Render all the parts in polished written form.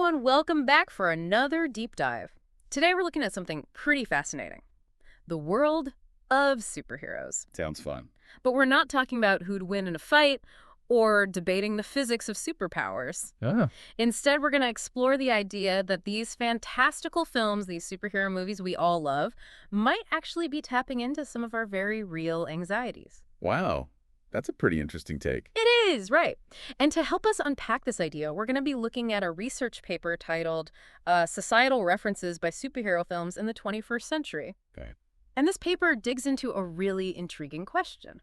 everyone, welcome back for another deep dive. Today we're looking at something pretty fascinating. The world of superheroes. Sounds fun. But we're not talking about who'd win in a fight or debating the physics of superpowers. Ah, Instead, we're going to explore the idea that these fantastical films, these superhero movies we all love, might actually be tapping into some of our very real anxieties. wow. That's a pretty interesting take. It is, right. And to help us unpack this idea, we're going to be looking at a research paper titled Societal References by Superhero Films in the 21st Century. Okay. And this paper digs into a really intriguing question.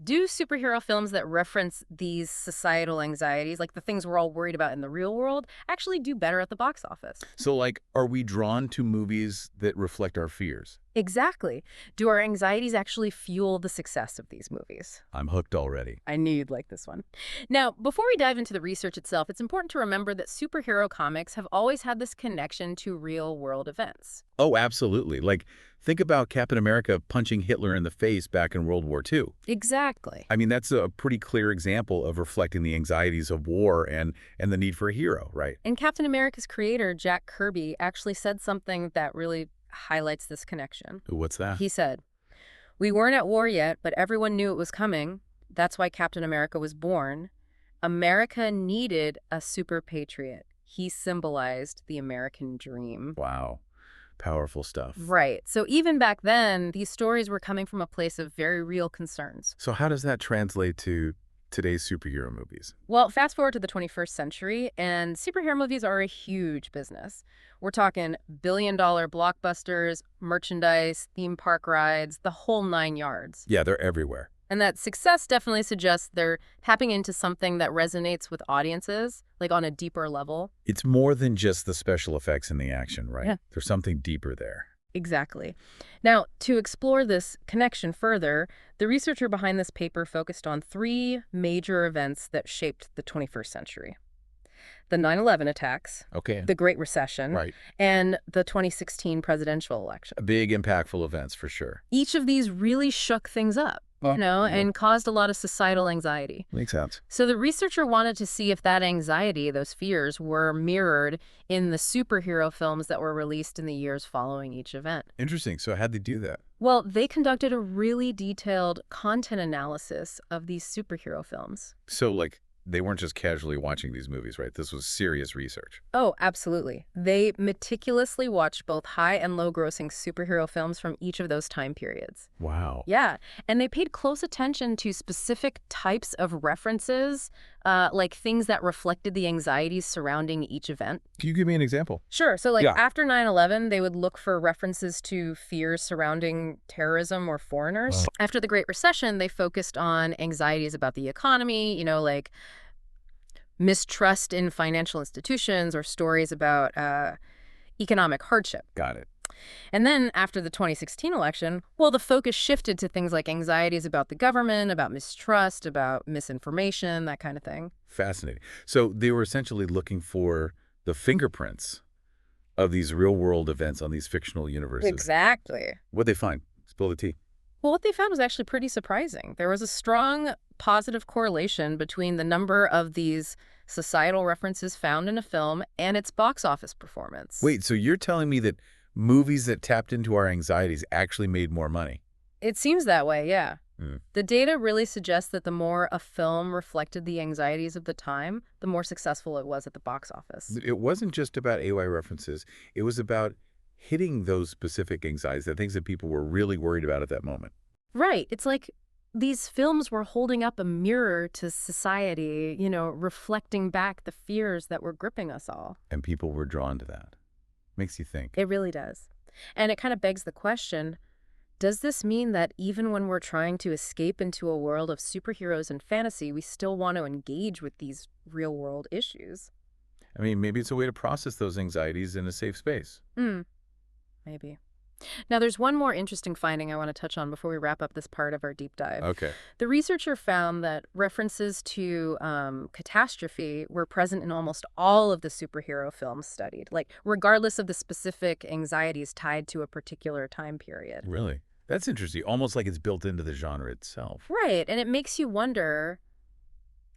Do superhero films that reference these societal anxieties, like the things we're all worried about in the real world, actually do better at the box office? So, are we drawn to movies that reflect our fears? Exactly. Do our anxieties actually fuel the success of these movies? I'm hooked already. I knew you'd like this one. Now, before we dive into the research itself, it's important to remember that superhero comics have always had this connection to real-world events. Oh, absolutely. Think about Captain America punching Hitler in the face back in World War II. Exactly. I mean, that's a pretty clear example of reflecting the anxieties of war and the need for a hero, right? And Captain America's creator, Jack Kirby, actually said something that really highlights this connection. What's that? He said, "We weren't at war yet, but everyone knew it was coming. That's why Captain America was born. America needed a super patriot. He symbolized the American dream." Wow. Powerful stuff. Right. So even back then, these stories were coming from a place of very real concerns. So how does that translate to today's superhero movies? Well, fast forward to the 21st century, and superhero movies are a huge business. We're talking billion-dollar blockbusters, merchandise, theme park rides, the whole nine yards. Yeah, they're everywhere. And that success definitely suggests they're tapping into something that resonates with audiences, like on a deeper level. It's more than just the special effects and the action, right? Yeah. There's something deeper there. Exactly. Now, to explore this connection further, the researcher behind this paper focused on three major events that shaped the 21st century. The 9/11 attacks, Okay. the Great Recession, Right. and the 2016 presidential election. Big, impactful events for sure. Each of these really shook things up, and caused a lot of societal anxiety. Makes sense. So the researcher wanted to see if that anxiety, those fears, were mirrored in the superhero films that were released in the years following each event. Interesting. So how'd they do that? Well, they conducted a really detailed content analysis of these superhero films. So, they weren't just casually watching these movies, right? This was serious research. Oh, absolutely. They meticulously watched both high and low grossing superhero films from each of those time periods. Wow. Yeah, and they paid close attention to specific types of references, like things that reflected the anxieties surrounding each event. Can you give me an example? Sure, so Yeah. after 9/11, they would look for references to fears surrounding terrorism or foreigners. Wow. After the Great Recession, they focused on anxieties about the economy, like mistrust in financial institutions or stories about economic hardship. Got it. And then after the 2016 election, well, the focus shifted to things like anxieties about the government, about mistrust, about misinformation, that kind of thing. Fascinating. So they were essentially looking for the fingerprints of these real-world events on these fictional universes. Exactly. What'd they find? Spill the tea. Well, what they found was actually pretty surprising. There was a strong positive correlation between the number of these societal references found in a film and its box office performance. Wait, so you're telling me that movies that tapped into our anxieties actually made more money? It seems that way, yeah. Hmm. The data really suggests that the more a film reflected the anxieties of the time, the more successful it was at the box office. It wasn't just about AY references. It was about hitting those specific anxieties, the things that people were really worried about at that moment. Right. It's like these films were holding up a mirror to society, reflecting back the fears that were gripping us all. And people were drawn to that. Makes you think. It really does. And it kind of begs the question, does this mean that even when we're trying to escape into a world of superheroes and fantasy, we still want to engage with these real-world issues? I mean, maybe it's a way to process those anxieties in a safe space. Maybe. Now, there's one more interesting finding I want to touch on before we wrap up this part of our deep dive. Okay. The researcher found that references to catastrophe were present in almost all of the superhero films studied, regardless of the specific anxieties tied to a particular time period. Really? That's interesting. Almost like it's built into the genre itself. Right, and it makes you wonder,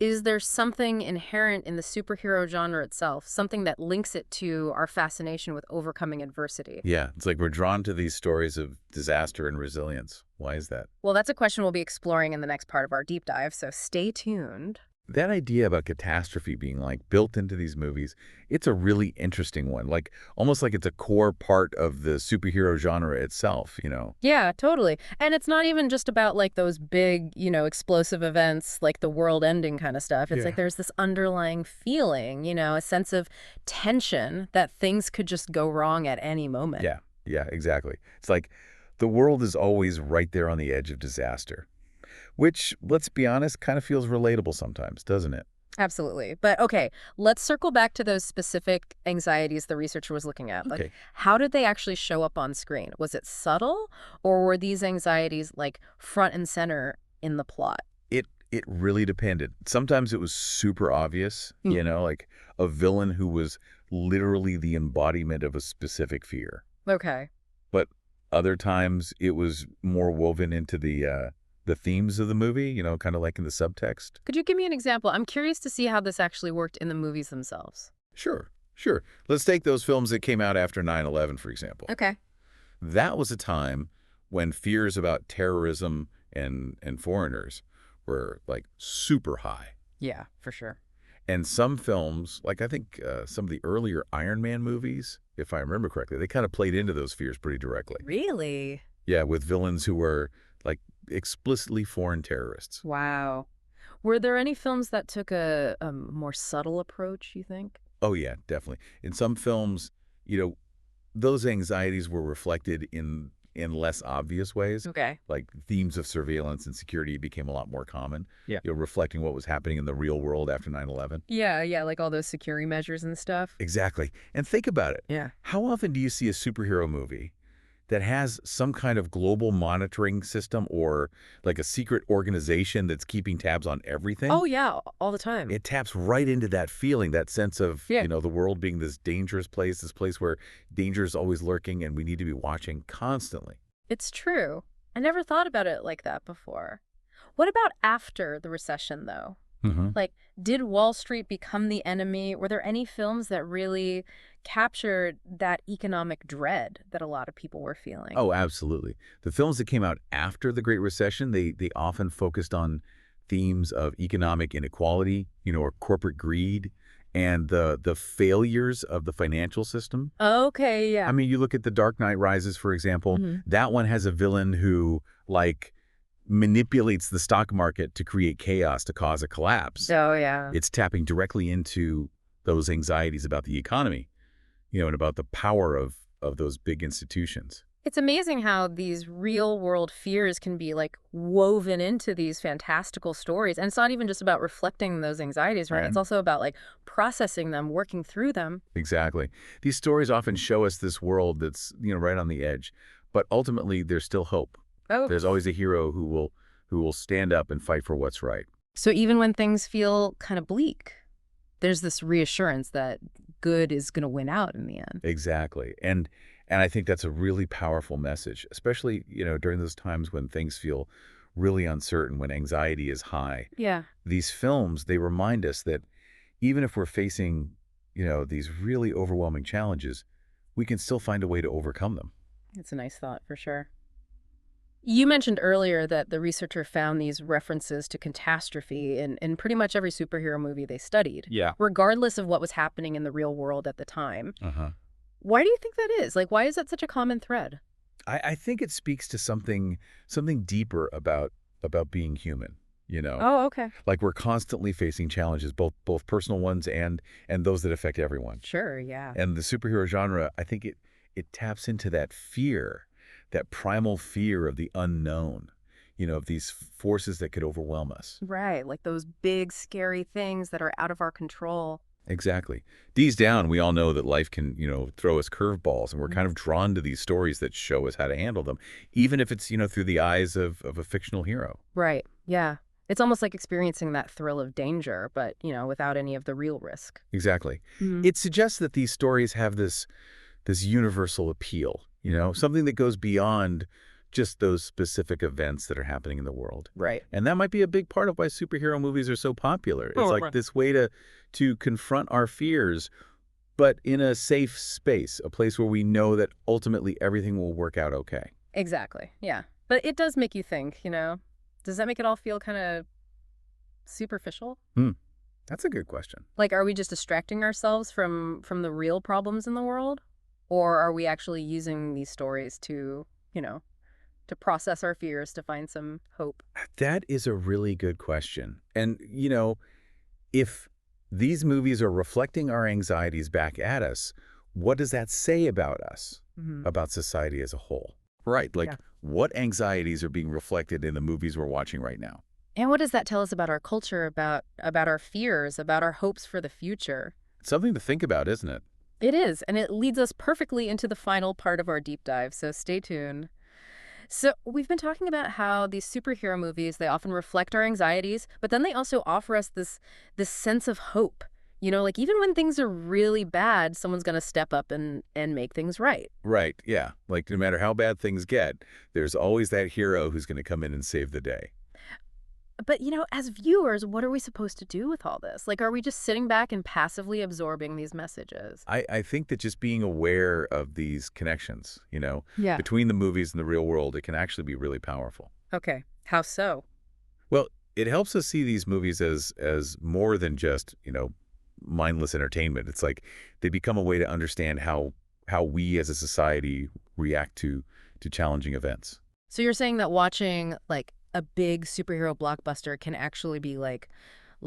Is there something inherent in the superhero genre itself, something that links it to our fascination with overcoming adversity? Yeah, it's like we're drawn to these stories of disaster and resilience. Why is that? Well, that's a question we'll be exploring in the next part of our deep dive, so stay tuned. That idea about catastrophe being like built into these movies, it's a really interesting one. Like almost like it's a core part of the superhero genre itself. Yeah, totally. And it's not even just about like those big, explosive events like the world ending kind of stuff. It's like Yeah. there's this underlying feeling, a sense of tension that things could just go wrong at any moment. Yeah, yeah, exactly. It's like the world is always right there on the edge of disaster, which, let's be honest, kind of feels relatable sometimes, doesn't it? Absolutely. But okay, let's circle back to those specific anxieties the researcher was looking at. Like, Okay. how did they actually show up on screen? Was it subtle, or were these anxieties like front and center in the plot? It really depended. Sometimes it was super obvious, Hmm. like a villain who was literally the embodiment of a specific fear. Okay. But other times it was more woven into the themes of the movie, kind of like in the subtext. Could you give me an example? I'm curious to see how this actually worked in the movies themselves. Sure, sure. Let's take those films that came out after 9/11, for example. Okay. That was a time when fears about terrorism and foreigners were like super high. Yeah, for sure. And some films, like I think some of the earlier Iron Man movies, if I remember correctly, they kind of played into those fears pretty directly. Really? Yeah, with villains who were like explicitly foreign terrorists. Wow. Were there any films that took a more subtle approach, you think? Oh yeah, definitely. In some films, you know, those anxieties were reflected in less obvious ways. Okay. Like themes of surveillance and security became a lot more common, Yeah. reflecting what was happening in the real world after 9/11. Yeah, yeah, like all those security measures and stuff. Exactly. And think about it. Yeah. How often do you see a superhero movie that has some kind of global monitoring system or like a secret organization that's keeping tabs on everything? Oh, yeah, all the time. It taps right into that feeling, that sense of, Yeah. the world being this dangerous place, this place where danger is always lurking and we need to be watching constantly. It's true. I never thought about it like that before. What about after the recession, though? hmm Like, did Wall Street become the enemy? Were there any films that really captured that economic dread that a lot of people were feeling? Oh, absolutely. The films that came out after the Great Recession, they often focused on themes of economic inequality, or corporate greed and the failures of the financial system. Okay, I yeah. mean, you look at The Dark Knight Rises, for example, Hmm. that one has a villain who, like, manipulates the stock market to create chaos to cause a collapse. Oh, yeah. It's tapping directly into those anxieties about the economy, and about the power of those big institutions. It's amazing how these real world fears can be like woven into these fantastical stories. And it's not even just about reflecting those anxieties, right? Right. It's also about like processing them, working through them. Exactly. These stories often show us this world that's, right on the edge, but ultimately there's still hope. Oh, There's always a hero who will stand up and fight for what's right. so even when things feel kind of bleak, there's this reassurance that good is going to win out in the end. Exactly. And I think that's a really powerful message, especially, during those times when things feel really uncertain, when anxiety is high. Yeah. These films, they remind us that even if we're facing, these really overwhelming challenges, we can still find a way to overcome them. It's a nice thought for sure. You mentioned earlier that the researcher found these references to catastrophe in pretty much every superhero movie they studied, Yeah. regardless of what was happening in the real world at the time. Uh-huh. Why do you think that is? Like, why is that such a common thread? I think it speaks to something deeper about being human, Oh, okay. Like we're constantly facing challenges, both personal ones and those that affect everyone. Sure, yeah. And the superhero genre, I think it taps into that fear, that primal fear of the unknown, of these forces that could overwhelm us. Right, like those big, scary things that are out of our control. Exactly. These down, we all know that life can, throw us curveballs, and we're kind Mhm. of drawn to these stories that show us how to handle them, even if it's, through the eyes of a fictional hero. Right, yeah. It's almost like experiencing that thrill of danger, but, without any of the real risk. Exactly. Mhm. It suggests that these stories have this universal appeal, something that goes beyond just those specific events that are happening in the world. Right. And that might be a big part of why superhero movies are so popular. It's Oh, like right. this way to confront our fears, but in a safe space, a place where we know that ultimately everything will work out okay. Exactly. Yeah. But it does make you think, does that make it all feel kind of superficial? Hmm. That's a good question. Like, are we just distracting ourselves from the real problems in the world? Or are we actually using these stories to, you know, to process our fears, to find some hope? That is a really good question. And, if these movies are reflecting our anxieties back at us, what does that say about us, Hmm. about society as a whole? Right. Like, Yeah. what anxieties are being reflected in the movies we're watching right now? And what does that tell us about our culture, about our fears, about our hopes for the future? It's something to think about, isn't it? It is, and it leads us perfectly into the final part of our deep dive, so stay tuned. So, we've been talking about how these superhero movies, they often reflect our anxieties, but then they also offer us this sense of hope. Like even when things are really bad, someone's going to step up and make things right. Right. Yeah. Like, no matter how bad things get, there's always that hero who's going to come in and save the day. But, as viewers, what are we supposed to do with all this? Like, are we just sitting back and passively absorbing these messages? I think that just being aware of these connections, Yeah. between the movies and the real world, it can actually be really powerful. Okay. How so? Well, it helps us see these movies as more than just, mindless entertainment. It's like they become a way to understand how we as a society react to challenging events. So you're saying that watching like a big superhero blockbuster can actually be like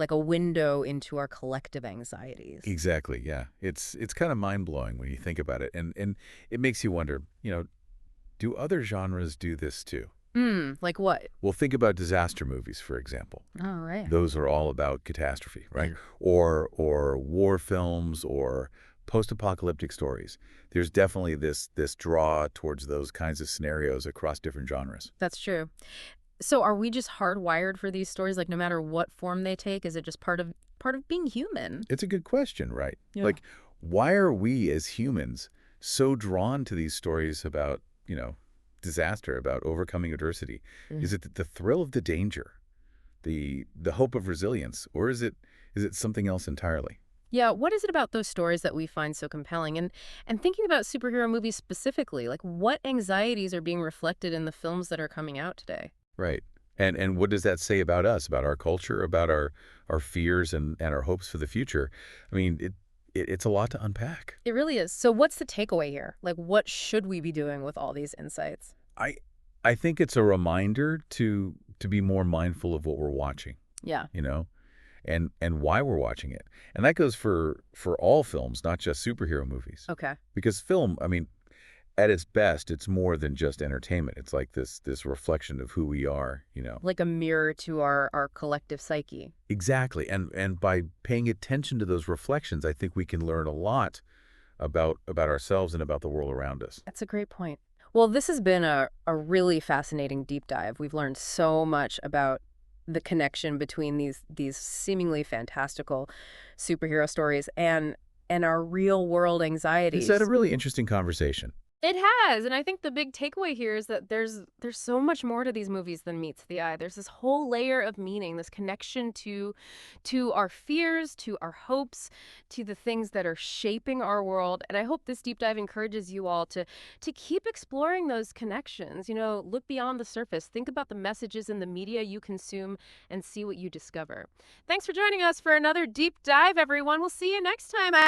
a window into our collective anxieties. Exactly, yeah. It's kind of mind-blowing when you think about it. And it makes you wonder, do other genres do this too? Like what? Well, think about disaster movies, for example. Oh, right. Those are all about catastrophe, right? Mm. Or war films or post-apocalyptic stories. There's definitely this draw towards those kinds of scenarios across different genres. That's true. So are we just hardwired for these stories? Like no matter what form they take, is it just part of being human? It's a good question, right? Yeah. Like, why are we as humans so drawn to these stories about, disaster, about overcoming adversity? Mm. Is it the thrill of the danger, the hope of resilience, or is it something else entirely? Yeah, what is it about those stories that we find so compelling? And thinking about superhero movies specifically, like what anxieties are being reflected in the films that are coming out today? Right. And what does that say about us, about our culture, about our fears and our hopes for the future? I mean, it's a lot to unpack. It really is. So what's the takeaway here? Like what should we be doing with all these insights? I I think it's a reminder to be more mindful of what we're watching, Yeah. you know, and why we're watching it. And that goes for all films, not just superhero movies. Okay. Because film, I mean, at its best, it's more than just entertainment. It's like this reflection of who we are. Like a mirror to our collective psyche. Exactly. And by paying attention to those reflections, I think we can learn a lot about ourselves and about the world around us. That's a great point. Well, this has been a really fascinating deep dive. We've learned so much about the connection between these seemingly fantastical superhero stories and our real world It's had a anxieties. really interesting conversation. It has, and I think the big takeaway here is that there's so much more to these movies than meets the eye. There's this whole layer of meaning, this connection to our fears, to our hopes, to the things that are shaping our world. And I hope this deep dive encourages you all to keep exploring those connections. Look beyond the surface. Think about the messages in the media you consume and see what you discover. Thanks for joining us for another deep dive, everyone. We'll see you next time.